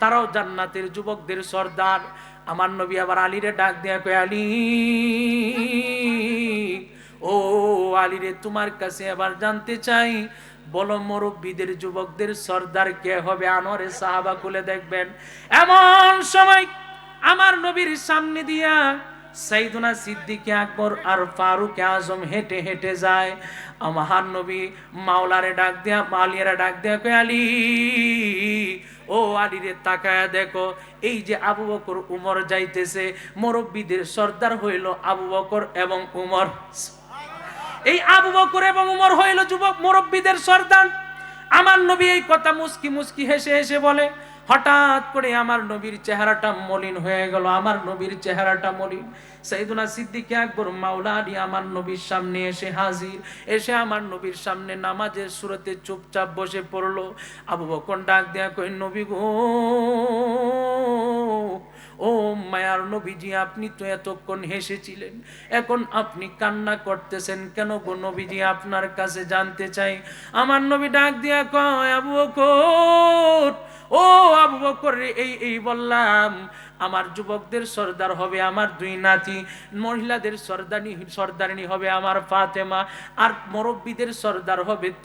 তারাও জান্নাতের যুবকদের সর্দার। আমার নবী আবার আলীরে ডাক দিয়া কয়, আলী ও আলী রে, তোমার কাছে আবার জানতে চাই, বলো মুরব্বীদের যুবকদের সর্দার কে হবে? আনোয়ারে সাহাবা খুলে দেখবেন। এমন সময় আমার নবীর সামনে দিয়া সাইয়েদুনা সিদ্দিক আকবর আর ফারুক আজম হেঁটে হেঁটে যায়। আমার নবী মাওলারে ডাক দিয়া, আলিয়ারে ডাক দিয়া কয়, আলী ও আলী রে, তাকায়া দেখো, এই যে আবু বকর উমর যাইতেছে, মুরব্বীদের সর্দার হইল আবু বকর এবং উমর। এই আবু বকর এবং উমর হইল যুবক মুরব্বীদের সর্দার। আমার নবী এই কথা মুস্কি মুস্কি হেসে হেসে বলে। হঠাৎ করে আমার নবীর চেহারাটা মলিন হয়ে গেল। আমার নবীর চেহারাটা মলিন। সাইয়েদুনা সিদ্দিক আকবর মাওলা আলী আমার নবীর সামনে এসে হাজির। এসে আমার নবীর সামনে নামাজের সুরতে চুপচাপ বসে পড়লো। আবু বকর ডাক দেয়া কই, নবী গো, ও মায়ার নবীজি, আপনি তো এতক্ষণ হেসেছিলেন, এখন আপনি কান্না করতেছেন কেন গো নবীজি? আপনার কাছে জানতে চাই। আমার নবী ডাক দিয়া কয়, আবু বকর, ও আবু বকর, এই বললাম, আমার যুবকদের সর্দার হবে আমার দুই নাতি, মহিলাদের সর্দারিনী হবে আমার ফাতেমা, আর মুরব্বীদের সর্দার হবে